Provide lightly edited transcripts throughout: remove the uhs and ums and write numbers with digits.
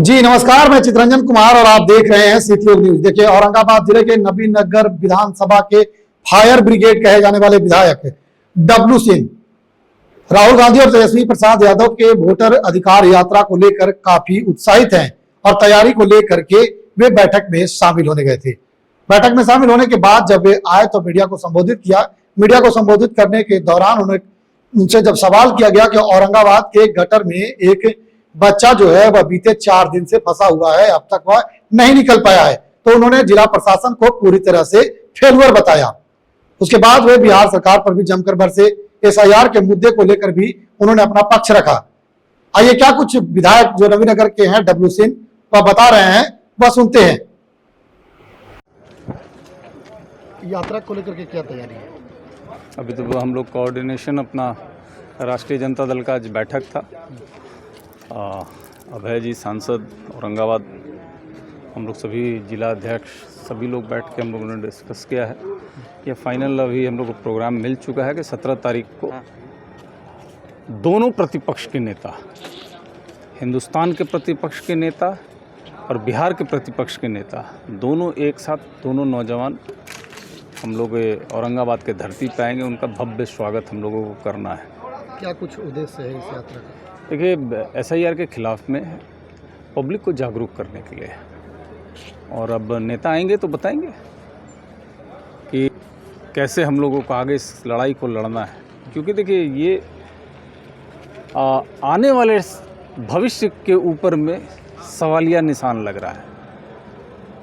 जी नमस्कार, मैं चितरंजन कुमार और आप देख रहे हैं सीटीओ न्यूज। देखिए, औरंगाबाद जिले के नबीनगर विधानसभा के फायर ब्रिगेड कहे जाने वाले विधायक डब्लू सिंह राहुल गांधी और तेजस्वी प्रसाद यादव के वोटर अधिकार यात्रा को लेकर काफी उत्साहित हैं और तैयारी को लेकर के वे बैठक में शामिल होने गए थे। बैठक में शामिल होने के बाद जब वे आए तो मीडिया को संबोधित किया। मीडिया को संबोधित करने के दौरान उनसे जब सवाल किया गया कि औरंगाबाद के गटर में एक बच्चा जो है वह बीते 4 दिन से फंसा हुआ है, अब तक वह नहीं निकल पाया है, तो उन्होंने जिला प्रशासन को पूरी तरह से फेलुअर बताया। उसके बाद वे बिहार सरकार पर भी जमकर बरसे। एसआईआर के मुद्दे को लेकर भी उन्होंने अपना पक्ष रखा। आइए क्या कुछ विधायक जो नबीनगर के हैं डब्लू सिंह वह बता रहे हैं, वह सुनते हैं। यात्रा को लेकर के क्या तैयारी है? अभी तो हम लोग कोऑर्डिनेशन अपना राष्ट्रीय जनता दल का आज बैठक था। अभय जी सांसद औरंगाबाद, हम लोग सभी जिला अध्यक्ष सभी लोग बैठ के हम लोगों ने डिस्कस किया है। ये फाइनल अभी हम लोग को प्रोग्राम मिल चुका है कि 17 तारीख को दोनों प्रतिपक्ष के नेता, हिंदुस्तान के प्रतिपक्ष के नेता और बिहार के प्रतिपक्ष के नेता, दोनों एक साथ, दोनों नौजवान हम लोग औरंगाबाद के धरती पे आएंगे। उनका भव्य स्वागत हम लोगों को करना है। क्या कुछ उद्देश्य है इस यात्रा का? देखिए, एसआईआर के खिलाफ में पब्लिक को जागरूक करने के लिए, और अब नेता आएंगे तो बताएंगे कि कैसे हम लोगों को आगे इस लड़ाई को लड़ना है। क्योंकि देखिए, ये आने वाले भविष्य के ऊपर में सवालिया निशान लग रहा है।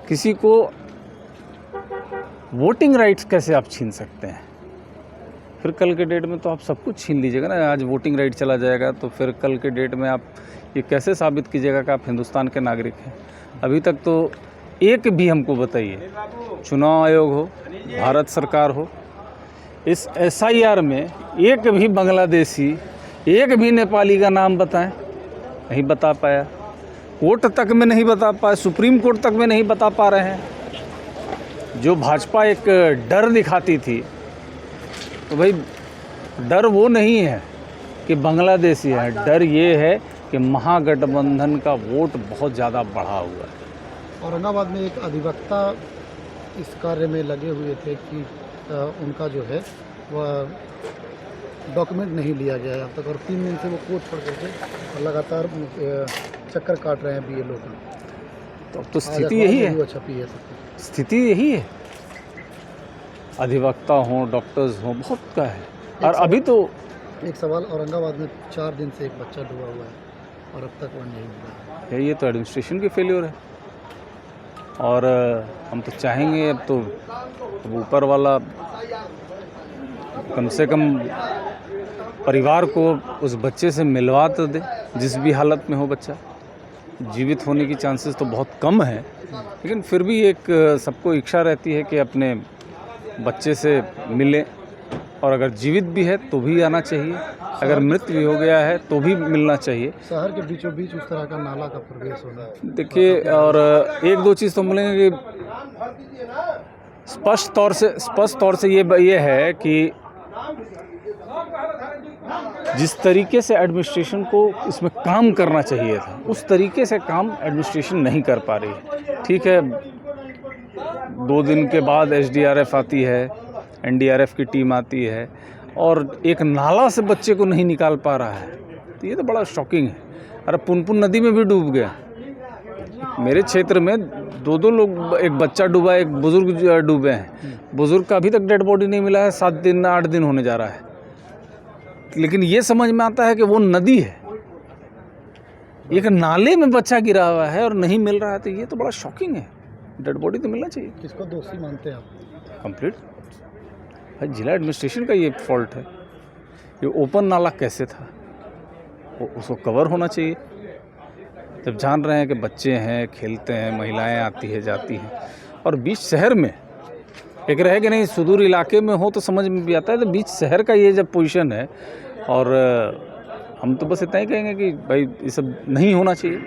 किसी को वोटिंग राइट्स कैसे आप छीन सकते हैं? फिर कल के डेट में तो आप सब कुछ छीन लीजिएगा ना। आज वोटिंग राइट चला जाएगा तो फिर कल के डेट में आप ये कैसे साबित कीजिएगा कि आप हिंदुस्तान के नागरिक हैं? अभी तक तो एक भी हमको बताइए, चुनाव आयोग हो, भारत सरकार हो, इस एसआईआर में एक भी बांग्लादेशी, एक भी नेपाली का नाम बताएं, नहीं बता पाया। कोर्ट तक में नहीं बता पाए, सुप्रीम कोर्ट तक में नहीं बता पा रहे हैं। जो भाजपा एक डर दिखाती थी, तो भाई डर वो नहीं है कि बांग्लादेशी है, डर ये है कि महागठबंधन का वोट बहुत ज़्यादा बढ़ा हुआ है। औरंगाबाद में एक अधिवक्ता इस कार्य में लगे हुए थे कि उनका जो है वह डॉक्यूमेंट नहीं लिया गया है अब तक, और 3 दिन से वो कोर्ट छोड़ करके और लगातार चक्कर काट रहे हैं बीएलओ का। तो अब तो स्थिति यही है, छपी है, स्थिति यही है। अधिवक्ता हों, डॉक्टर्स हों, बहुत का है। और अभी तो एक सवाल, औरंगाबाद में 4 दिन से एक बच्चा डूबा हुआ है और अब तक वह नहीं मिला है। ये तो एडमिनिस्ट्रेशन की फेल्योर है। और हम तो चाहेंगे अब तो ऊपर वाला कम से कम परिवार को उस बच्चे से मिलवा तो दे, जिस भी हालत में हो बच्चा। जीवित होने की चांसेस तो बहुत कम है, लेकिन फिर भी एक सबको इच्छा रहती है कि अपने बच्चे से मिलें, और अगर जीवित भी है तो भी आना चाहिए, अगर मृत भी हो गया है तो भी मिलना चाहिए। शहर के बीचों बीच उस तरह का नाला का प्रवेश होना, देखिए, और एक दो चीज़ तो मिलेंगे कि स्पष्ट तौर से ये है कि जिस तरीके से एडमिनिस्ट्रेशन को इसमें काम करना चाहिए था, उस तरीके से काम एडमिनिस्ट्रेशन नहीं कर पा रही है। ठीक है, 2 दिन के बाद एसडीआरएफ आती है, एनडीआरएफ की टीम आती है, और एक नाला से बच्चे को नहीं निकाल पा रहा है, तो ये तो बड़ा शॉकिंग है। अरे पुनपुन नदी में भी डूब गया। मेरे क्षेत्र में 2 लोग, एक बच्चा डूबा, एक बुजुर्ग डूबे हैं। बुजुर्ग का अभी तक डेड बॉडी नहीं मिला है, 7 दिन 8 दिन होने जा रहा है। लेकिन ये समझ में आता है कि वो नदी है, एक नाले में बच्चा गिरा हुआ है और नहीं मिल रहा है, तो ये तो बड़ा शॉकिंग है। डेड बॉडी तो मिलना चाहिए। किसको दोषी मानते हैं आप? कंप्लीट जिला एडमिनिस्ट्रेशन का ये फॉल्ट है। ये ओपन नाला कैसे था, उसको कवर होना चाहिए। जब जान रहे हैं कि बच्चे हैं, खेलते हैं, महिलाएं आती है जाती हैं, और बीच शहर में एक रहे कि नहीं, सुदूर इलाके में हो तो समझ में भी आता है, तो बीच शहर का ये जब पोजीशन है, और हम तो बस इतना ही कहेंगे कि भाई ये सब नहीं होना चाहिए।